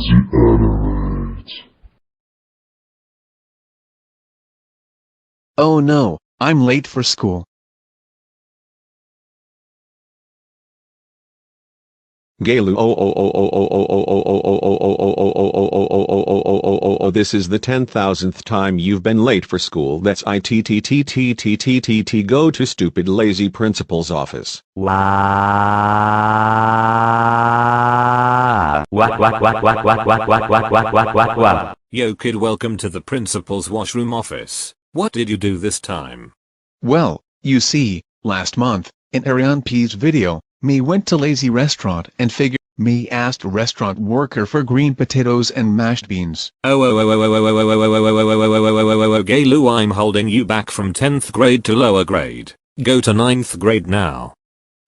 Lazy Animate. Oh no, I'm late for school. Galu, this is the 10,000th time you've been late for school. That's go to stupid lazy principal's office. Yo kid, welcome to the principal's washroom office. What did you do this time? Well, you see, last month, in Ariane P's video, me went to lazy restaurant and figure me asked restaurant worker for green potatoes and mashed beans. Galu, I'm holding you back from 10th grade to lower grade. Go to 9th grade now.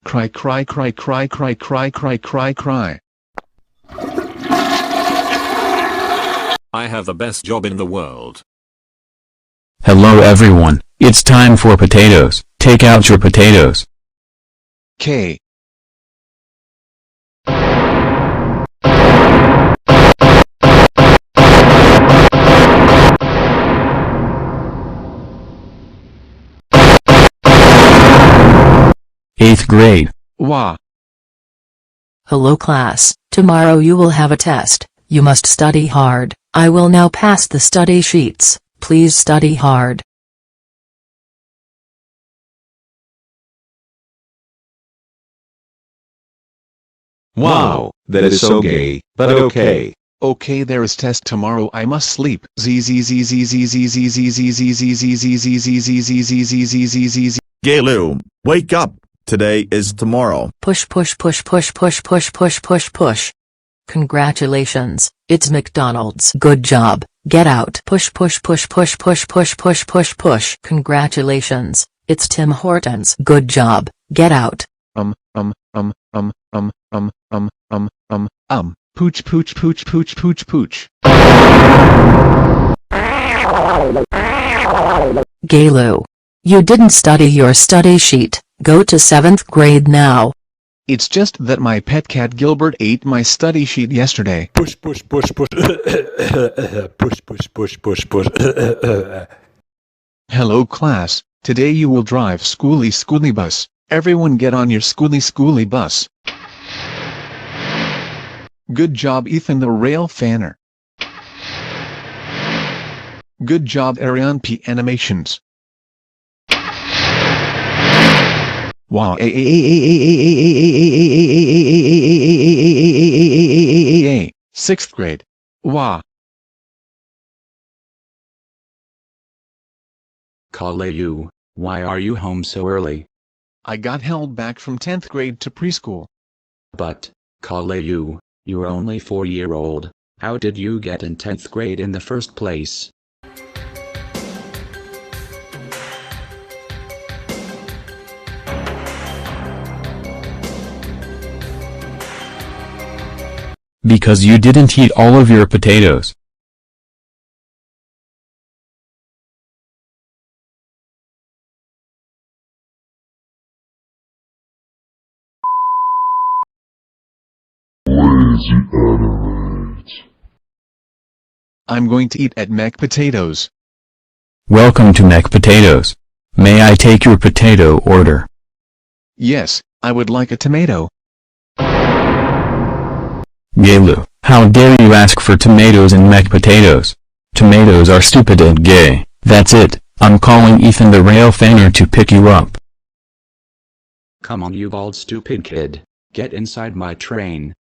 Cry cry cry cry cry cry cry cry cry. I have the best job in the world. Hello everyone, it's time for potatoes. Take out your potatoes. K. Eighth grade. Wah. Hello class, tomorrow you will have a test. You must study hard. I will now pass the study sheets. Please study hard. Wow, that is so gay, but okay. Okay, there is test tomorrow. I must sleep. Galu, wake up. Today is tomorrow. Push push push push push push push push push. Congratulations, it's McDonald's. Good job, get out. Push push push push push push push push push. Congratulations, it's Tim Hortons. Good job, get out. Pooch pooch pooch pooch pooch pooch. Galu, you didn't study your study sheet. Go to 7th grade now. It's just that my pet cat Gilbert ate my study sheet yesterday. Push push push push push push push push push. Hello class, today you will drive schooly bus. Everyone get on your schooly bus. Good job Ethan the rail fanner. Good job Ariane P animations. Wow. 6th grade. Wow. Kale, why are you home so early? I got held back from 10th grade to preschool. But, Kale, you're only 4-year-old. How did you get in 10th grade in the first place? Because you didn't eat all of your potatoes. Lazy Animate. I'm going to eat at Mac Potatoes. Welcome to Mac Potatoes. May I take your potato order? Yes, I would like a tomato. Galu, how dare you ask for tomatoes in Mac Potatoes? Tomatoes are stupid and gay. That's it. I'm calling Ethan the rail fanner to pick you up. Come on you bald stupid kid. Get inside my train.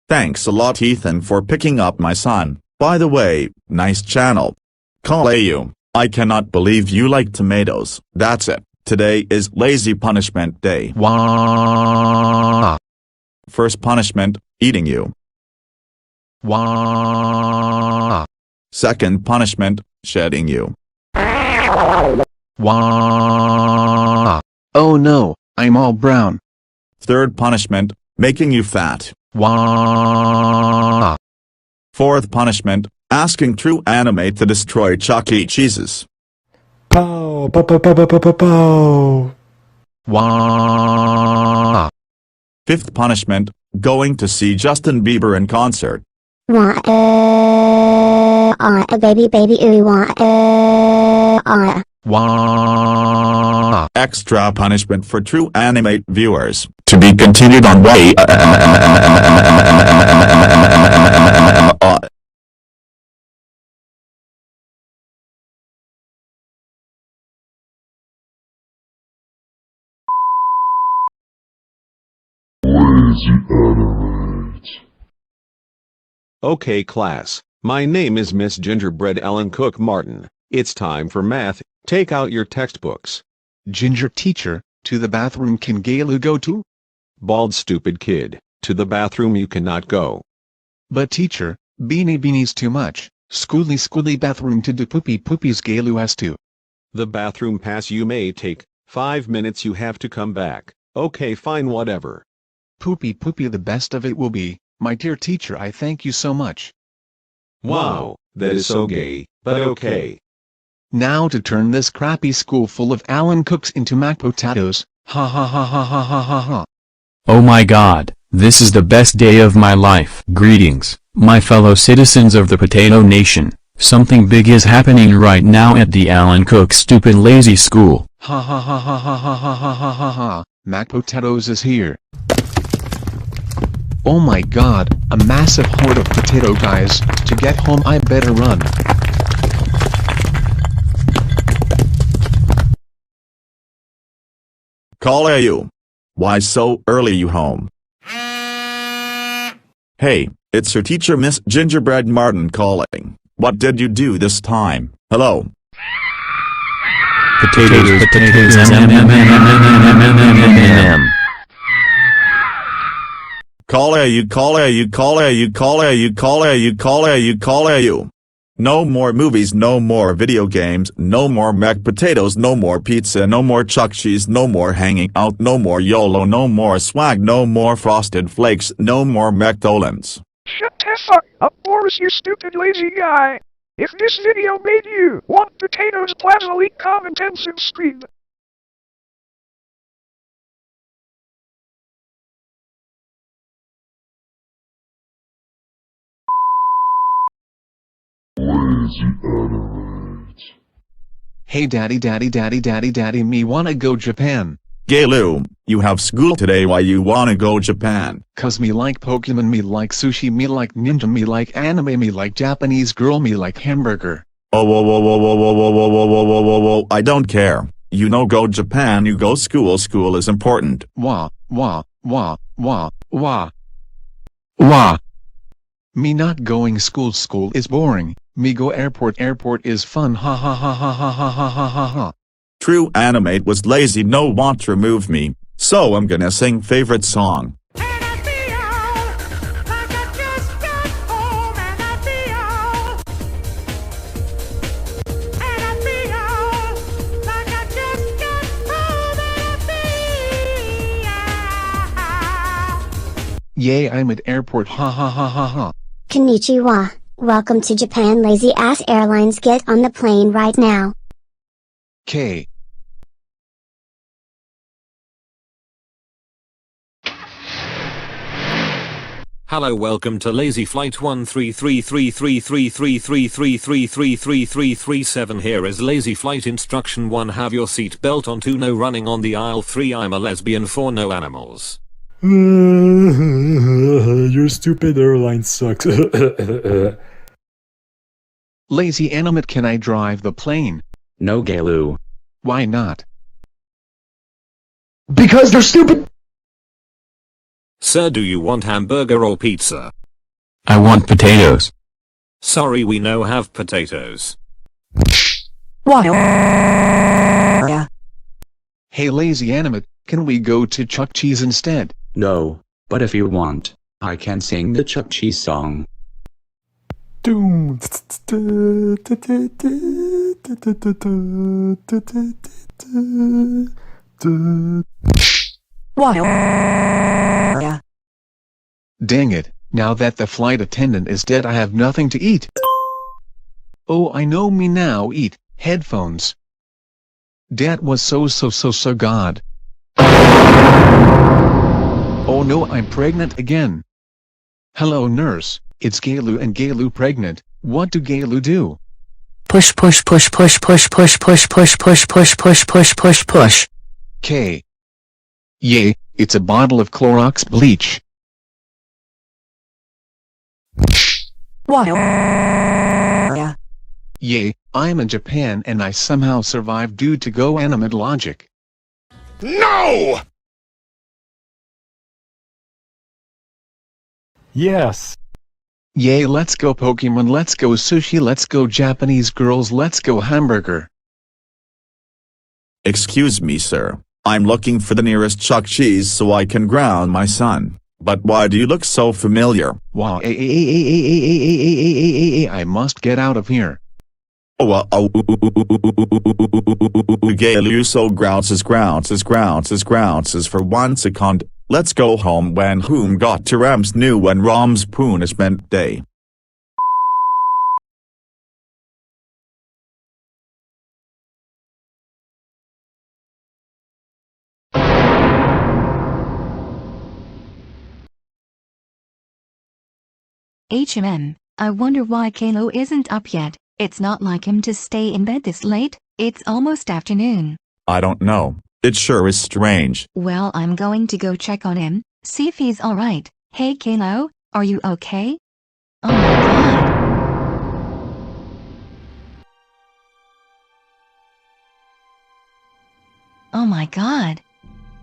Thanks a lot Ethan for picking up my son. By the way, nice channel. Kale, I cannot believe you like tomatoes. That's it. Today is lazy punishment day. Wah. First punishment, eating you. Wah. Second punishment, shedding you. Wah. Oh no, I'm all brown. Third punishment, making you fat. Wah. Fourth punishment, asking True Animate to destroy Chuck E. Cheese's. Pow pow pow pow pow pow pow. Wah. Fifth punishment, Going to see Justin Bieber in concert. Baby baby ooh Wah. Extra punishment for true Animate viewers. To be continued on way. Lazy Animate. Okay class, my name is Miss Gingerbread Ellen Cook Martin. It's time for math. Take out your textbooks. Ginger teacher, to the bathroom can Galu go to? Bald stupid kid, to the bathroom you cannot go. But teacher, beanie's too much. Schooly bathroom to do poopies Galu has to. The bathroom pass you may take, 5 minutes you have to come back. Okay fine whatever. Poopy the best of it will be, my dear teacher I thank you so much. Wow, that is so gay, but okay. Now to turn this crappy school full of Allen Cooks into Mac potatoes, ha ha ha ha ha ha ha ha. Oh my god, this is the best day of my life. Greetings, my fellow citizens of the Potato Nation. Something big is happening right now at the Allen Cook stupid lazy school. Ha ha ha ha ha ha ha ha ha ha ha, Mac potatoes is here. Oh my god, a massive horde of potato guys. To get home I better run. Call you. Why so early you home? Hey, it's your teacher Miss Gingerbread Martin calling. What did you do this time? Hello. Potatoes. Call you. No more movies, no more video games, no more Mac potatoes, no more pizza, no more Chuck cheese, no more hanging out, no more YOLO, no more swag, no more Frosted Flakes, no more McDonald's. Shut the fuck up, Boris, you stupid lazy guy. If this video made you want potatoes, plasma leak comments and scream. Lazy Animate. Hey daddy me wanna go Japan. Galu, you have school today, why you wanna go Japan? Cause me like Pokemon, me like sushi, me like ninja, me like anime, me like Japanese girl, me like hamburger. Oh whoa, I don't care. You know go Japan, you go school is important. Wah. Me not going school is boring. Me go airport is fun, ha ha ha ha ha ha ha ha ha ha. True Animate was lazy, no want to remove me, so I'm gonna sing favorite song. Yay, I'm at airport, ha ha ha ha ha. Konnichiwa, welcome to Japan lazy ass airlines, get on the plane right now. K. Hello, welcome to Lazy Flight 1333333333333337. Here is Lazy Flight Instruction 1. Have your seat belt on. 2. No running on the aisle. 3. I'm a lesbian. 4. No animals. Your stupid airline sucks. Lazy Animate, can I drive the plane? No Galu. Why not? Because they're stupid! Sir, do you want hamburger or pizza? I want potatoes. Sorry, we no have potatoes. Hey Lazy Animate, can we go to Chuck Cheese instead? No, but if you want, I can sing the Chuck Cheese song. Doom. Dang it, now that the flight attendant is dead I have nothing to eat. Oh, I know me now, eat headphones. That was so god. Oh no, I'm pregnant again. Hello nurse, it's Gaylu and Gaylu pregnant. What do Gaylu do? Push push push push push push push push push push push push push push. K. Yay, it's a bottle of Clorox bleach. Wow. Yay, I'm in Japan and I somehow survived due to GoAnimate logic. No! Yes. Yay, let's go Pokemon, let's go sushi, let's go Japanese girls, let's go hamburger. Excuse me, sir. I'm looking for the nearest Chuck Cheese so I can ground my son. But why do you look so familiar? Wow, I must get out of here. Gaylu so grounces for 1 second. Let's go home when whom got to Rams new when Rom's punishment day. I wonder why Kalo isn't up yet. It's not like him to stay in bed this late. It's almost afternoon. I don't know. It sure is strange. Well, I'm going to go check on him, see if he's alright. Hey Kalo, are you okay? Oh my god. Oh my god.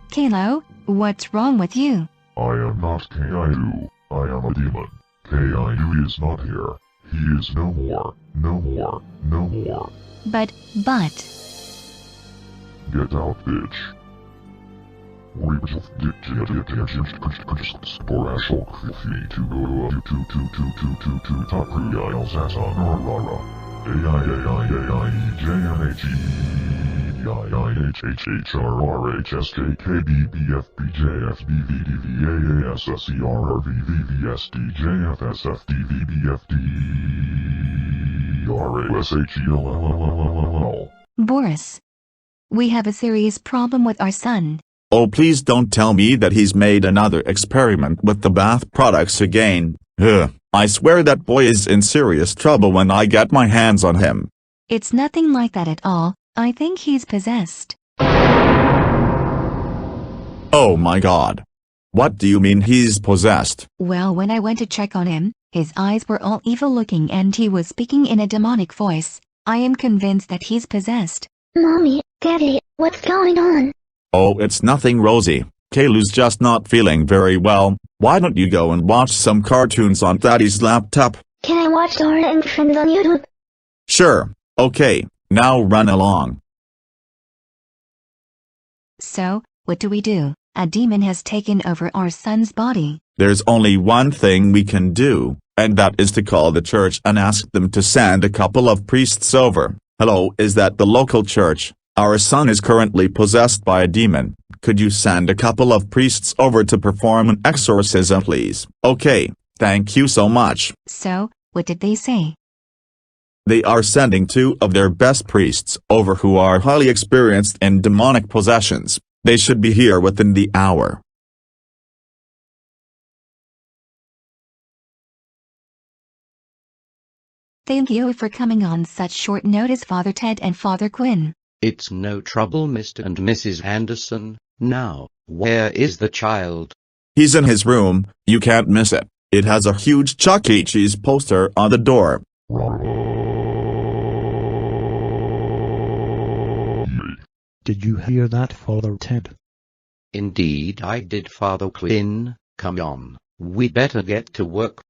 Kalo, what's wrong with you? I am not Kaiu. I am a demon. Kaiu is not here. He is no more. No more. No more. But. Get out, bitch. Boris. We have a serious problem with our son. Oh, please don't tell me that he's made another experiment with the bath products again. Ugh, I swear that boy is in serious trouble when I get my hands on him. It's nothing like that at all. I think he's possessed. Oh my god. What do you mean he's possessed? Well, when I went to check on him, his eyes were all evil looking and he was speaking in a demonic voice. I am convinced that he's possessed. Mommy, Daddy, what's going on? Oh, it's nothing, Rosie. Kaylu's just not feeling very well. Why don't you go and watch some cartoons on Daddy's laptop? Can I watch Dora and Friends on YouTube? Sure. Okay, now run along. So, what do we do? A demon has taken over our son's body. There's only one thing we can do, and that is to call the church and ask them to send a couple of priests over. Hello, is that the local church? Our son is currently possessed by a demon. Could you send a couple of priests over to perform an exorcism, please? Okay, thank you so much. So, what did they say? They are sending 2 of their best priests over who are highly experienced in demonic possessions. They should be here within the hour. Thank you for coming on such short notice, Father Ted and Father Quinn. It's no trouble, Mr. and Mrs. Anderson. Now, where is the child? He's in his room, you can't miss it. It has a huge Chuck E. Cheese poster on the door. Did you hear that, Father Ted? Indeed I did, Father Quinn. Come on, we better get to work.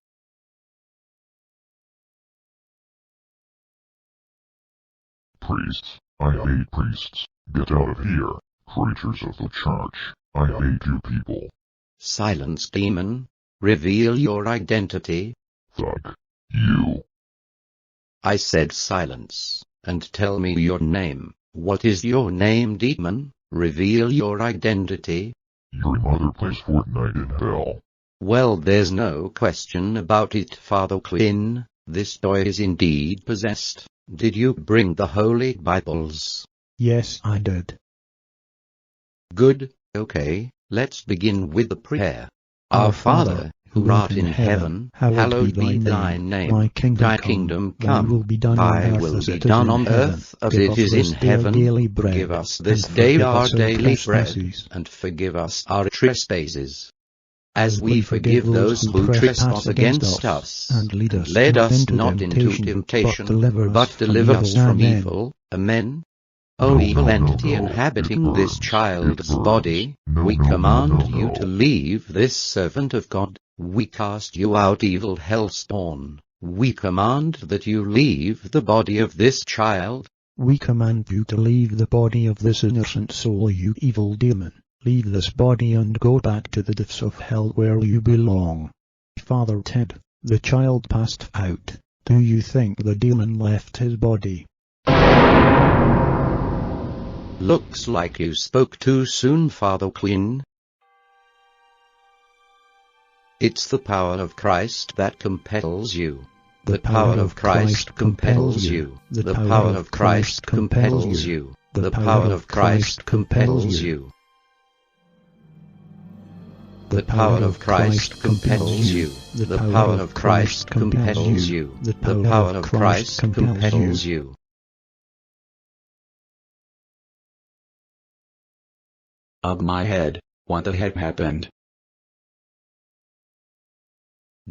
Priests. I hate priests. Get out of here. Creatures of the church. I hate you people. Silence, demon. Reveal your identity. Thug. You. I said silence, and tell me your name. What is your name, demon? Reveal your identity. Your mother plays Fortnite in hell. Well, there's no question about it, Father Quinn. This boy is indeed possessed. Did you bring the Holy Bibles? Yes, I did. Good, okay. Let's begin with the prayer. Our Father, who art in heaven, hallowed be thy name. Thy kingdom come, thy will be done on earth as it is in heaven. Give us this day our daily bread, and forgive us our trespasses, as we forgive those who trespass against us. And lead us not into temptation, but deliver us from evil. Amen. O evil entity inhabiting this child's body, we command you to leave this servant of God. We cast you out, evil hellspawn. We command that you leave the body of this child. We command you to leave the body of this innocent soul, you evil demon. Leave this body and go back to the depths of hell where you belong. Father Ted, the child passed out. Do you think the demon left his body? Looks like you spoke too soon, Father Quinn. It's the power of Christ that compels you. The power of Christ compels you. The power of Christ compels you. The power of Christ compels you. The power of Christ compels you. The power of Christ compels you. The power of Christ compels you. Of my head, what the heck happened?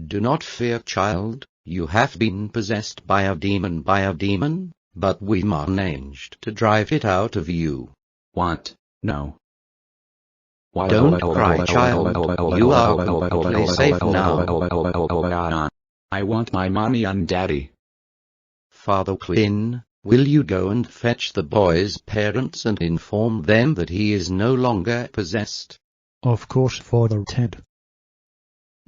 Do not fear, child, you have been possessed by a demon, but we managed to drive it out of you. What? No. Don't cry, child, you are completely safe now. I want my mommy and daddy. Father Quinn, will you go and fetch the boy's parents and inform them that he is no longer possessed? Of course, Father Ted.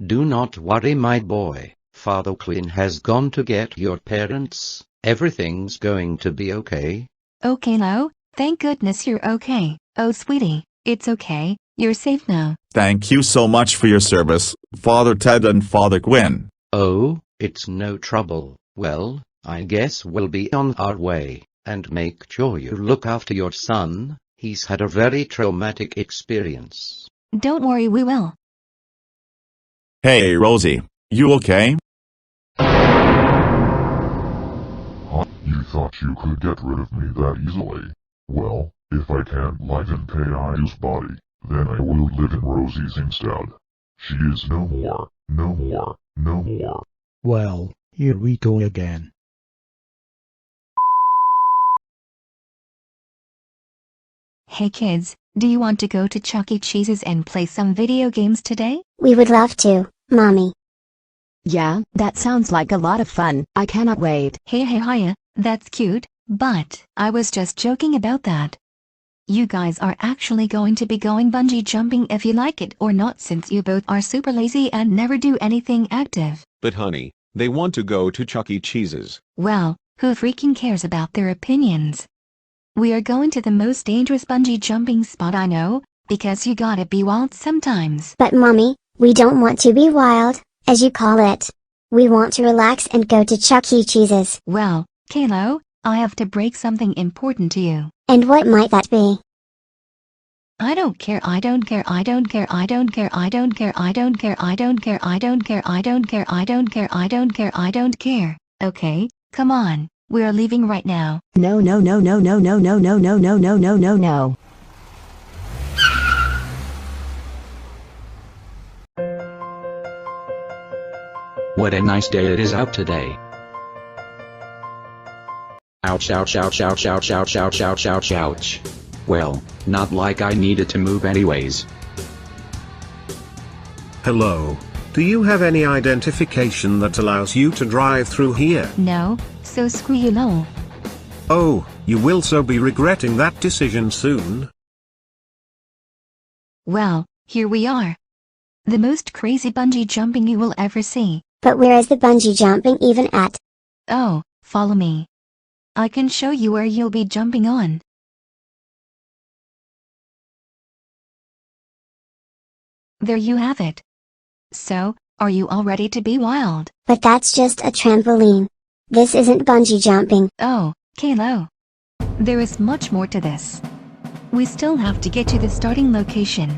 Do not worry, my boy. Father Quinn has gone to get your parents. Everything's going to be okay. Okay, Lo, thank goodness you're okay. Oh, sweetie, it's okay, you're safe now. Thank you so much for your service, Father Ted and Father Quinn. Oh, it's no trouble. Well, I guess we'll be on our way, and make sure you look after your son. He's had a very traumatic experience. Don't worry, we will. Hey Rosie, you okay? You thought you could get rid of me that easily? Well, if I can't live in Kai's body, then I will live in Rosie's instead. She is no more, no more, no more. Well, here we go again. Hey kids, do you want to go to Chuck E. Cheese's and play some video games today? We would love to, Mommy. Yeah, that sounds like a lot of fun. I cannot wait. Hey, hiya, that's cute, but I was just joking about that. You guys are actually going to be going bungee jumping if you like it or not, since you both are super lazy and never do anything active. But honey, they want to go to Chuck E. Cheese's. Well, who freaking cares about their opinions? We are going to the most dangerous bungee jumping spot I know, because you gotta be wild sometimes. But Mommy, we don't want to be wild, as you call it. We want to relax and go to Chuck E. Cheese's. Well, Kalo, I have to break something important to you. And what might that be? I don't care, I don't care, I don't care, I don't care, I don't care, I don't care, I don't care, I don't care, I don't care, I don't care, I don't care, I don't care. Okay, come on. We're leaving right now. No, no, no, no, no, no, no, no, no, no, no, no, no, no. What a nice day it is out today. Ouch, ouch, ouch, ouch, ouch, ouch, ouch, ouch, ouch, ouch. Well, not like I needed to move anyways. Hello. Do you have any identification that allows you to drive through here? No, so screw you, lol. Oh, you will so be regretting that decision soon. Well, here we are. The most crazy bungee jumping you will ever see. But where is the bungee jumping even at? Oh, follow me. I can show you where you'll be jumping on. There you have it. So, are you all ready to be wild? But that's just a trampoline. This isn't bungee jumping. Oh, Kalo. There is much more to this. We still have to get to the starting location.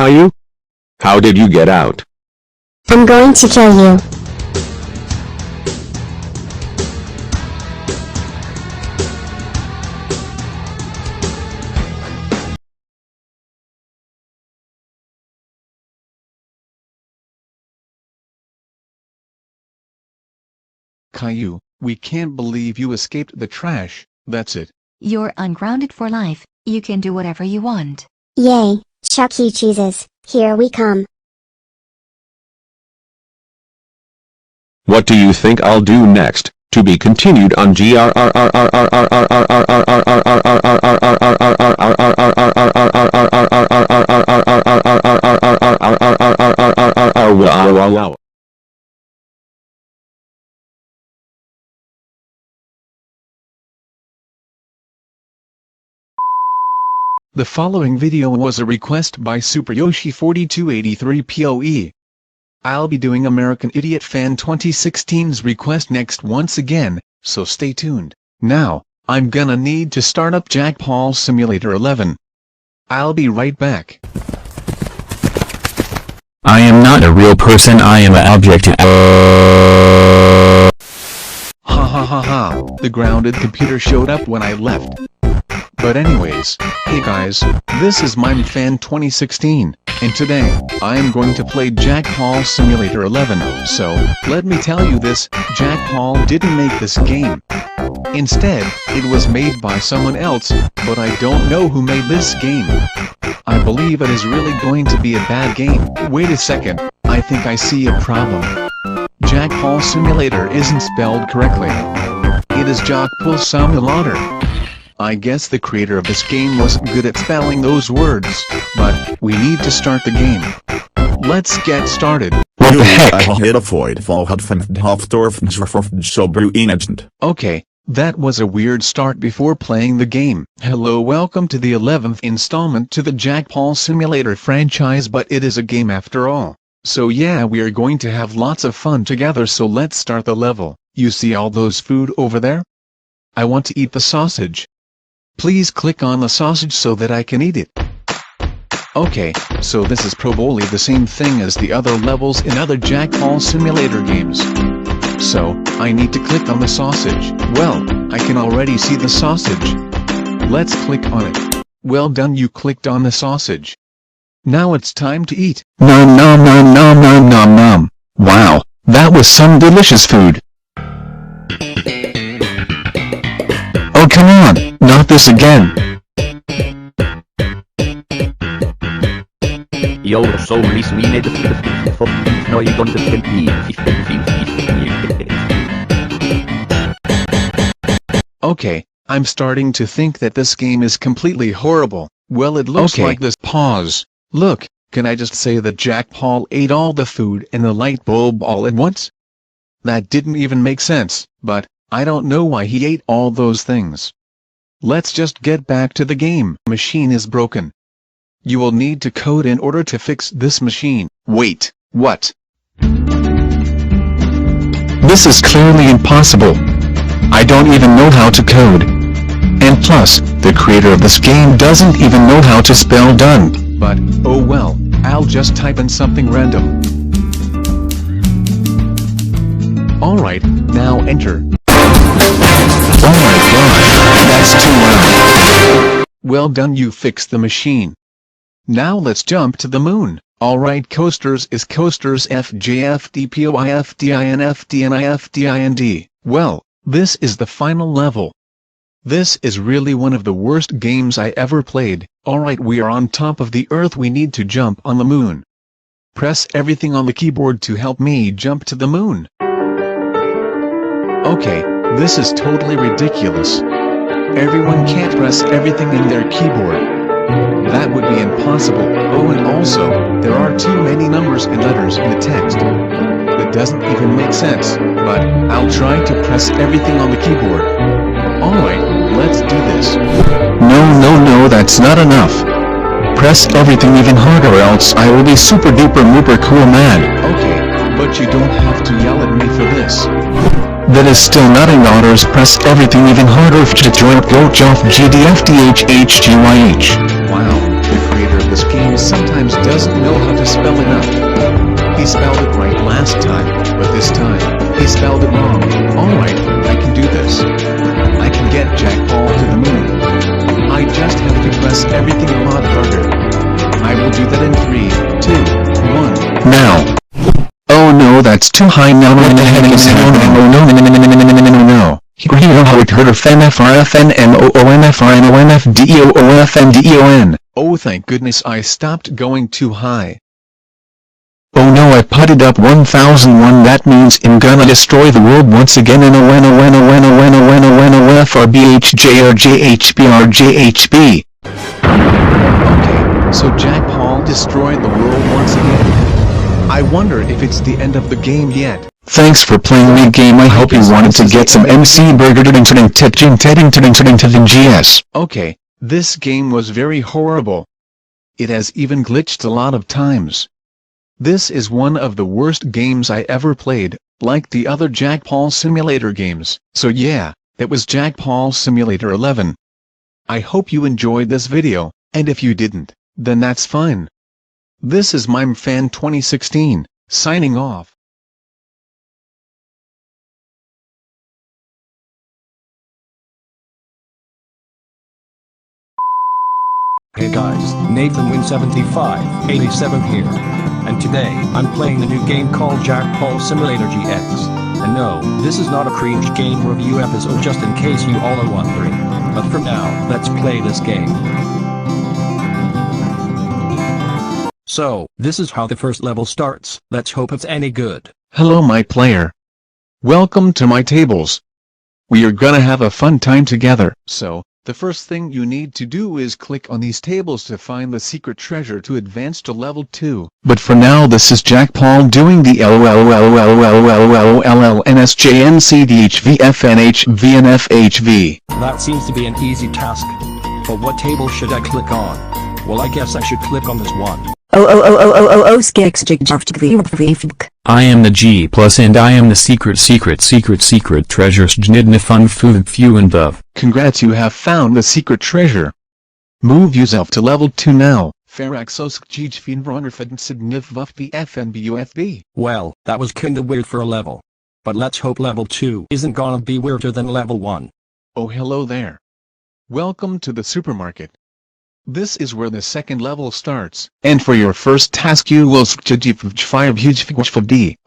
Caillou? How did you get out? I'm going to kill you. Caillou, we can't believe you escaped the trash. That's it. You're ungrounded for life. You can do whatever you want. Yay, Chuck E. Cheese's, here we come. What do you think I'll do next? To be continued on The following video was a request by SuperYoshi4283POE. I'll be doing American Idiot Fan 2016's request next once again, so stay tuned. Now, I'm gonna need to start up Jack Paul Simulator 11. I'll be right back. I am not a real person, I am an object. Ha ha ha ha, the grounded computer showed up when I left. But anyways, hey guys, this is Mime Fan 2016, and today, I am going to play Jack Paul Simulator 11, so, let me tell you this, Jack Paul didn't make this game. Instead, it was made by someone else, but I don't know who made this game. I believe it is really going to be a bad game. Wait a second, I think I see a problem. Jack Paul Simulator isn't spelled correctly. It is Jack Paul Simulator. I guess the creator of this game wasn't good at spelling those words, but we need to start the game. Let's get started. What the heck? Okay, that was a weird start before playing the game. Hello, welcome to the 11th installment to the Jack Paul Simulator franchise, but it is a game after all. So yeah, we are going to have lots of fun together, so let's start the level. You see all those food over there? I want to eat the sausage. Please click on the sausage so that I can eat it. Okay, so this is probably the same thing as the other levels in other Jack Paul Simulator games. So, I need to click on the sausage. Well, I can already see the sausage. Let's click on it. Well done, you clicked on the sausage. Now it's time to eat. Nom nom nom nom nom nom nom. Wow, that was some delicious food. Oh come on, not this again. You're so misleaded. No, you don't Okay, I'm starting to think that this game is completely horrible. Well, it looks like this. Pause. Look, can I just say that Jack Paul ate all the food and the light bulb all at once? That didn't even make sense, but I don't know why he ate all those things. Let's just get back to the game. Machine is broken. You will need to code in order to fix this machine. Wait, what? This is clearly impossible. I don't even know how to code. And plus, the creator of this game doesn't even know how to spell done. But, oh well, I'll just type in something random. Alright, now enter. Oh my gosh, that's too loud. Well done, you fixed the machine. Now let's jump to the moon. Alright, coasters is coasters FJFDPOIFDINFDNIFDIND. Well, this is the final level. This is really one of the worst games I ever played. Alright, we are on top of the earth, we need to jump on the moon. Press everything on the keyboard to help me jump to the moon. Okay, this is totally ridiculous. Everyone can't press everything in their keyboard. That would be impossible. Oh, and also, there are too many numbers and letters in the text. That doesn't even make sense, but I'll try to press everything on the keyboard. Alright, let's do this. No, that's not enough. Press everything even harder or else I will be super duper mooper cool mad. Okay, but you don't have to yell at me for this. That is still not in orders. Press everything even harder to join GoJoff GDFDHHGYH. Wow, the creator of this game sometimes doesn't know how to spell it out. He spelled it right last time, but this time, he spelled it wrong. Alright, I can do this. I can get Jack Paul to the moon. I just have to press everything a lot harder. I will do that in 3, 2, 1, now. Oh no, that's too high now. What the heck is happening? Oh no, no. Hero Howard Herder FNFRFNMOOMFRNOMFDEOOFNDEON. Oh thank goodness I stopped going too high. Oh no, I putted up 1001. That means I'm gonna destroy the world once again. FRBHJRJHBRJHB. Okay, so Jack Paul destroyed the world once again. I wonder if it's the end of the game yet. Thanks for playing my game. I hope you wanted to get some MC Burger GS. Okay, this game was very horrible. It has even glitched a lot of times. This is one of the worst games I ever played, like the other Jack Paul Simulator games. So yeah, that was Jack Paul Simulator 11. I hope you enjoyed this video, and if you didn't, then that's fine. This is MimeFan 2016, signing off. Hey guys, NathanWin7587 here. And today, I'm playing the new game called Jack Paul Simulator GX. And no, this is not a cringe game review episode just in case you all are wondering. But for now, let's play this game. So, this is how the first level starts. Let's hope it's any good. Hello my player. Welcome to my tables. We are gonna have a fun time together. So, the first thing you need to do is click on these tables to find the secret treasure to advance to level 2. But for now this is Jack Paul doing the LOLLOLLLLNSJNCDHVFNHVNFHV. That seems to be an easy task. But what table should I click on? Well, I guess I should click on this one. I am the G+ and I am the secret treasures Fun Food Few and Dove. Congrats, you have found the secret treasure. Move yourself to level 2 now. Well, that was kinda weird for a level. But let's hope level 2 isn't gonna be weirder than level 1. Oh hello there. Welcome to the supermarket. This is where the second level starts, and for your first task you will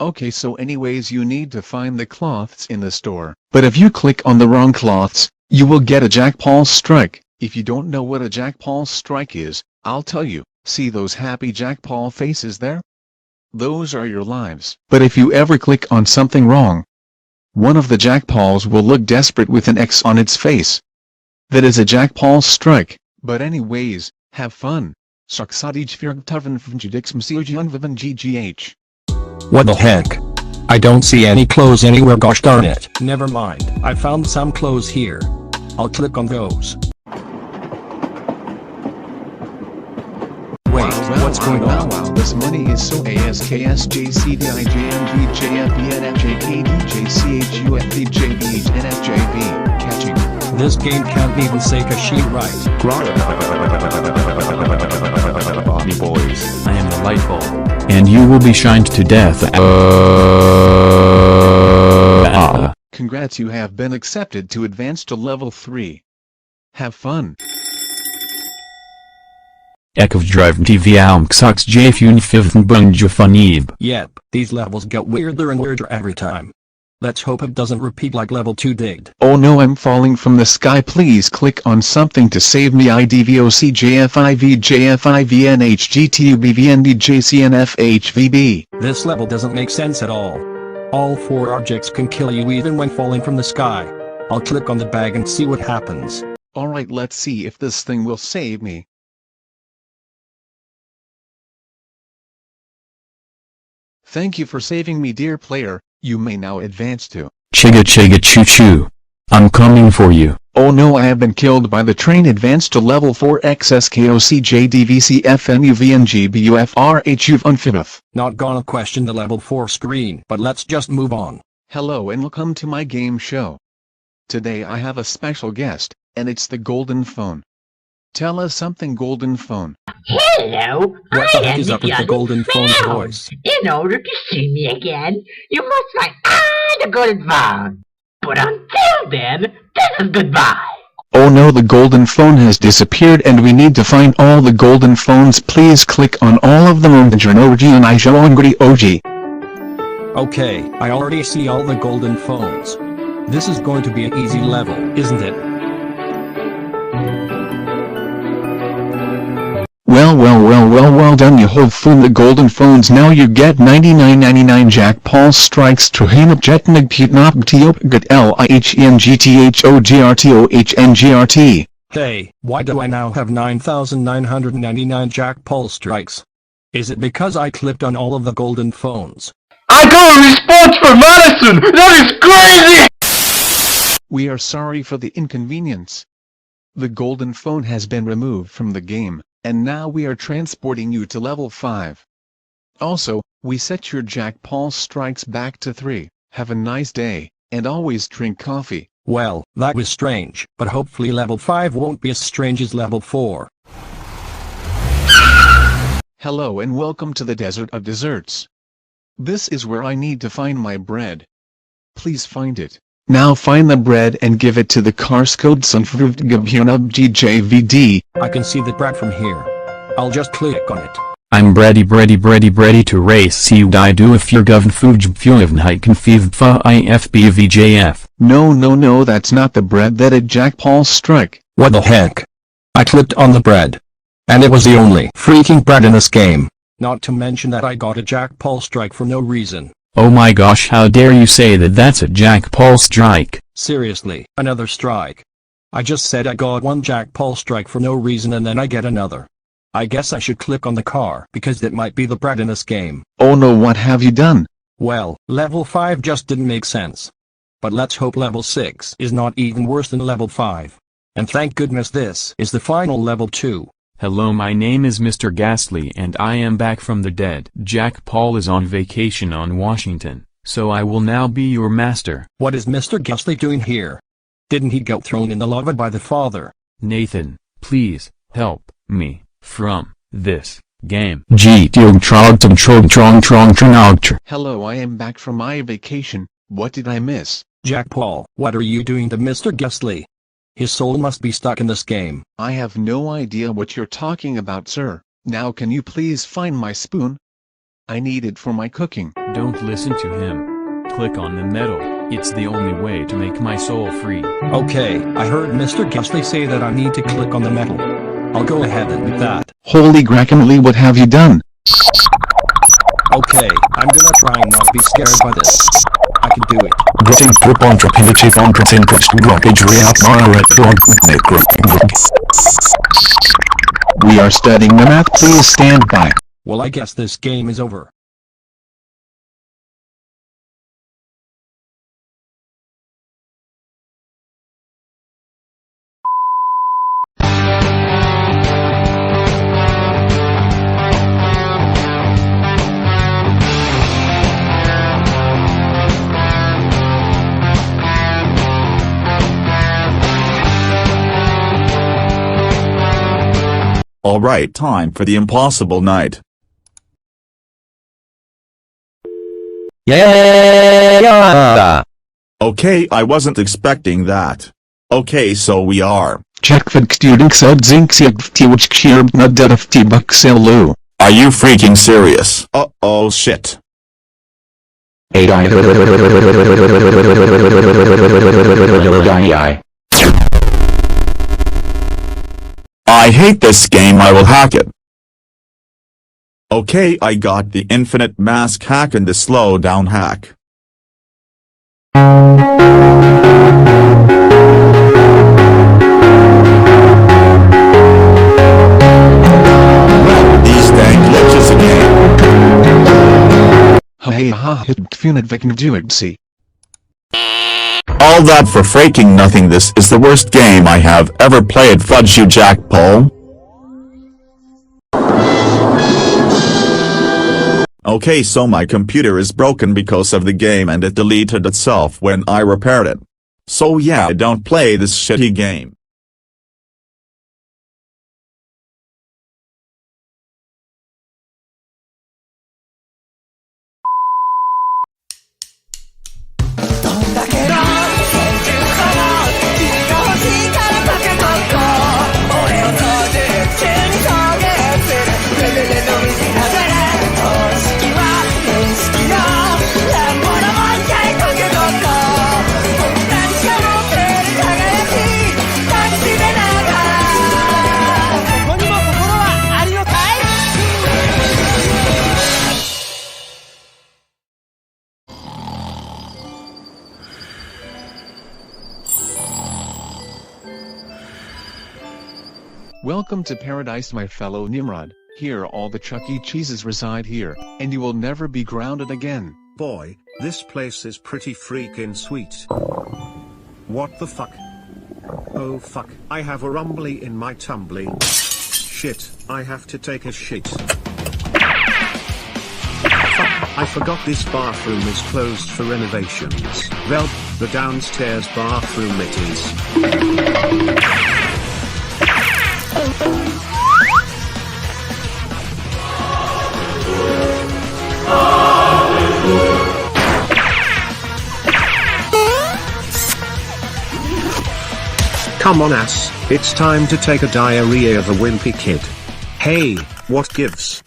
Okay, so anyways you need to find the cloths in the store, but if you click on the wrong cloths, you will get a Jack Paul strike. If you don't know what a Jack Paul strike is, I'll tell you. See those happy Jack Paul faces there? Those are your lives. But if you ever click on something wrong, one of the Jack Pauls will look desperate with an X on its face. That is a Jack Paul strike. But anyways, have fun. What the heck? I don't see any clothes anywhere, gosh darn it. Never mind, I found some clothes here. I'll click on those. Wait, what's going on? Wow, this money is so ASKSJCDIJMVNFJKDJCHUFDJBNFJB. Catching. This game can't even say Kashi right. Bobby boys, I am the light bulb, and you will be shined to death. Congrats, you have been accepted to advance to level 3. Have fun. Ekov drive TV Almxox Jfun Fifth Bunjafanib. Yep, these levels get weirder and weirder every time. Let's hope it doesn't repeat like level 2 did. Oh no, I'm falling from the sky. Please click on something to save me. IDVOCJFIVJFIVNHGTUBVNDJCNFHVB. This level doesn't make sense at all. All 4 objects can kill you even when falling from the sky. I'll click on the bag and see what happens. Alright, let's see if this thing will save me. Thank you for saving me, dear player. You may now advance to Chigga choo choo. I'm coming for you. Oh no, I have been killed by the train. Advance to level 4 XSKOCJDVCFNUVNGBUFRHUVUNFIBF. Not gonna question the level 4 screen, but let's just move on. Hello and welcome to my game show. Today I have a special guest, and it's the golden phone. Tell us something, Golden Phone. Hello, What the I heck am is up with the young Golden Phone's Phone. voice? In order to see me again, you must find the Golden Phone. But until then, this is goodbye. Oh no, the Golden Phone has disappeared and we need to find all the Golden Phones. Please click on all of them on the Genoji and I shall angry OG. Okay, I already see all the Golden Phones. This is going to be an easy level, isn't it? Well done, you have found the Golden Phones. Now you get 99.99 Jack Paul strikes to Hanap Jetnag Putnop Tiopgat LIHENGTHOGRTOHNGRT. Hey, why do I now have 9,999 Jack Paul strikes? Is it because I clicked on all of the Golden Phones? I got a response from Madison! That is crazy! We are sorry for the inconvenience. The Golden Phone has been removed from the game, and now we are transporting you to level 5. Also, we set your Jack Paul strikes back to 3. Have a nice day, and always drink coffee. Well, that was strange, but hopefully level 5 won't be as strange as level 4. Hello and welcome to the Desert of Desserts. This is where I need to find my bread. Please find it. Now find the bread and give it to the Karscode Sunfruit Gabhunub GJVD. I can see the bread from here. I'll just click on it. I'm ready to race. See you die do if you're govn fuj fuivn hiken fiv fa ifbvjf. No, that's not the bread that a Jack Paul strike. What the heck? I clicked on the bread. And it was the only freaking bread in this game. Not to mention that I got a Jack Paul strike for no reason. Oh my gosh, how dare you say that that's a Jack Paul strike? Seriously, another strike. I just said I got one Jack Paul strike for no reason and then I get another. I guess I should click on the car because that might be the bread in this game. Oh no, what have you done? Well, level 5 just didn't make sense. But let's hope level 6 is not even worse than level 5. And thank goodness this is the final level 2. Hello, my name is Mr. Ghastly and I am back from the dead. Jack Paul is on vacation on Washington, so I will now be your master. What is Mr. Ghastly doing here? Didn't he get thrown in the lava by the father? Nathan, please, help me, from this game. Hello, I am back from my vacation. What did I miss? Jack Paul, what are you doing to Mr. Ghastly? His soul must be stuck in this game. I have no idea what you're talking about, sir. Now can you please find my spoon? I need it for my cooking. Don't listen to him. Click on the metal. It's the only way to make my soul free. Okay, I heard Mr. Ghastly say that I need to click on the metal. I'll go ahead and do that. Holy guacamole, what have you done? Okay, I'm gonna try and not be scared by this. I can do it. We are studying the math, please stand by. Well, I guess this game is over. Alright, time for the impossible night. Yeah. Okay, I wasn't expecting that. Okay, so we are. Are you freaking serious? Uh-oh, shit. I hate this game, I will hack it. Okay, I got the infinite mask hack and the slow down hack. Well, these dang glitches again. All that for freaking nothing. This is the worst game I have ever played. Fudge you, Jack Paul. Okay, so my computer is broken because of the game and it deleted itself when I repaired it. So yeah, don't play this shitty game. Welcome to paradise, my fellow Nimrod. Here all the Chuck E. Cheeses reside here, and you will never be grounded again. Boy, this place is pretty freaking sweet. What the fuck? Oh fuck, I have a rumbly in my tumbly. Shit, I have to take a shit. Fuck, I forgot this bathroom is closed for renovations. Well, the downstairs bathroom it is. Come on ass, it's time to take a diarrhea of a wimpy kid. Hey, what gives?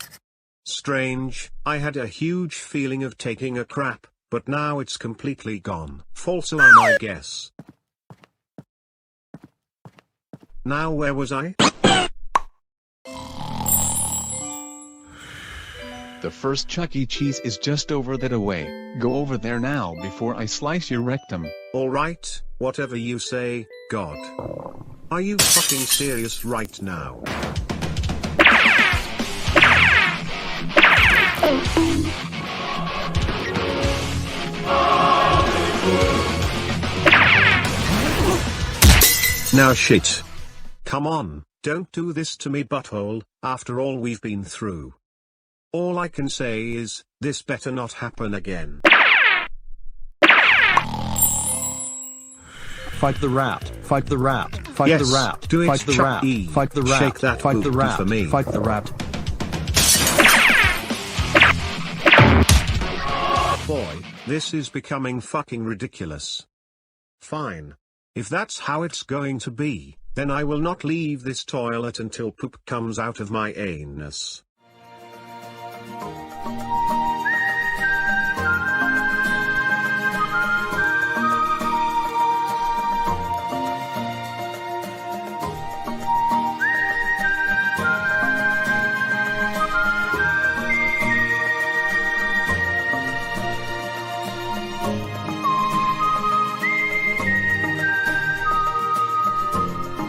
Strange, I had a huge feeling of taking a crap, but now it's completely gone. Falso am I guess. Now where was I? The first Chuck E. Cheese is just over that away. Go over there now before I slice your rectum. Alright, whatever you say, God. Are you fucking serious right now? Now shit. Come on, don't do this to me butthole, after all we've been through. All I can say is, this better not happen again. Fight the rat, fight the rat, fight Yes, the rat, do it, fight the Chuck rat, E. fight the rat, Shake that fight the booty rat, for me. fight the rat. Boy, this is becoming fucking ridiculous. Fine. If that's how it's going to be, then I will not leave this toilet until poop comes out of my anus.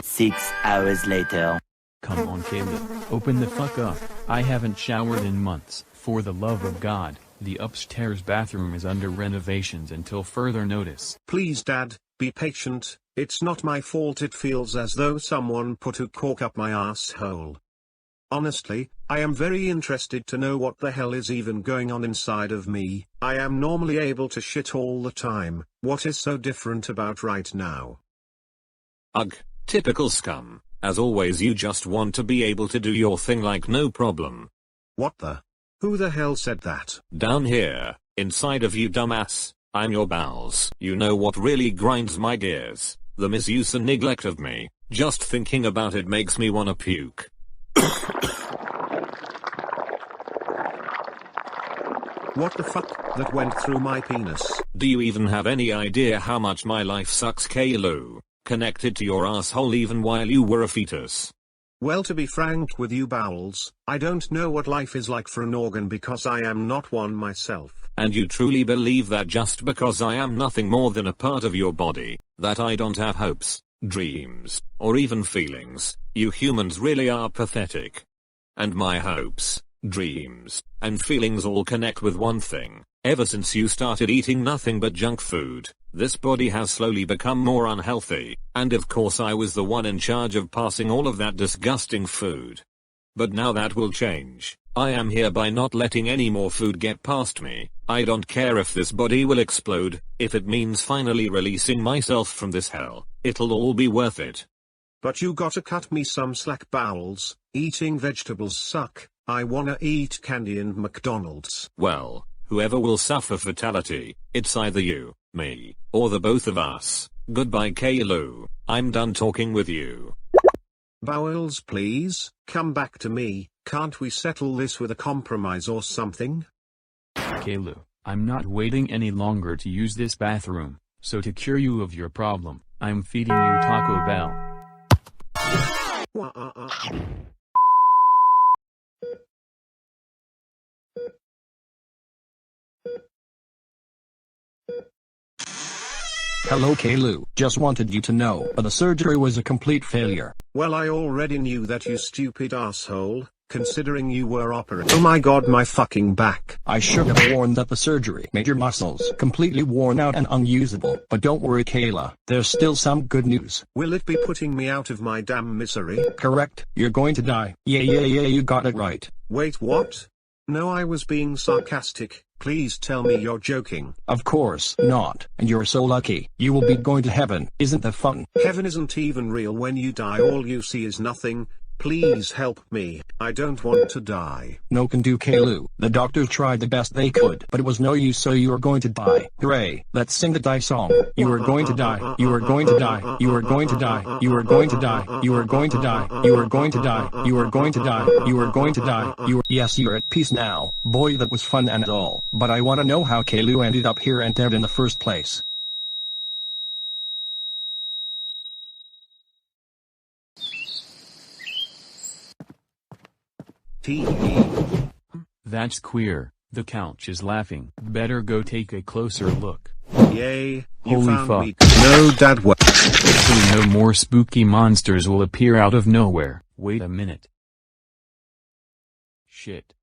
Six hours later. Come on, Caleb, open the fuck up. I haven't showered in months. For the love of God, the upstairs bathroom is under renovations until further notice. Please Dad, be patient, it's not my fault. It feels as though someone put a cork up my asshole. Honestly, I am very interested to know what the hell is even going on inside of me. I am normally able to shit all the time. What is so different about right now? Ugh, typical scum. As always, you just want to be able to do your thing like no problem. What the? Who the hell said that? Down here, inside of you dumbass, I'm your bowels. You know what really grinds my gears? The misuse and neglect of me. Just thinking about it makes me wanna puke. What the fuck? That went through my penis. Do you even have any idea how much my life sucks, Kaylu? Connected to your asshole even while you were a fetus. Well, to be frank with you bowels, I don't know what life is like for an organ because I am not one myself. And you truly believe that just because I am nothing more than a part of your body, that I don't have hopes, dreams, or even feelings? You humans really are pathetic. And my hopes, dreams, and feelings all connect with one thing. Ever since you started eating nothing but junk food, this body has slowly become more unhealthy, and of course I was the one in charge of passing all of that disgusting food. But now that will change. I am hereby not letting any more food get past me. I don't care if this body will explode. If it means finally releasing myself from this hell, it'll all be worth it. But you gotta cut me some slack bowels. Eating vegetables suck. I wanna eat candy and McDonald's. Well, whoever will suffer fatality, it's either you, me, or the both of us. Goodbye Kaylu, I'm done talking with you. Bowels, please, come back to me. Can't we settle this with a compromise or something? Kaylu, I'm not waiting any longer to use this bathroom, so to cure you of your problem, I'm feeding you Taco Bell. Hello Kaylu, just wanted you to know the surgery was a complete failure. Well, I already knew that, you stupid asshole, considering you were operating. Oh my god, my fucking back. I should have warned that the surgery made your muscles completely worn out and unusable. But don't worry Kayla, there's still some good news. Will it be putting me out of my damn misery? Correct, you're going to die. Yeah, you got it right. Wait, what? No, I was being sarcastic. Please tell me you're joking. Of course not, and you're so lucky. You will be going to heaven. Isn't that fun? Heaven isn't even real. When you die, all you see is nothing. Please help me. I don't want to die. No can do Kaylu. The doctors tried the best they could, but it was no use, so you are going to die. Hooray, let's sing the die song. You are going to die. You are going to die. You are going to die. You are going to die. You are going to die. You are going to die. You are going to die. You are going to die. Yes, you're at peace now. Boy, that was fun and all. But I want to know how Kaylu ended up here and dead in the first place. That's queer. The couch is laughing. Better go take a closer look. Yay, you Holy found fuck. me. No, Dad, what? Hopefully no more spooky monsters will appear out of nowhere. Wait a minute. Shit.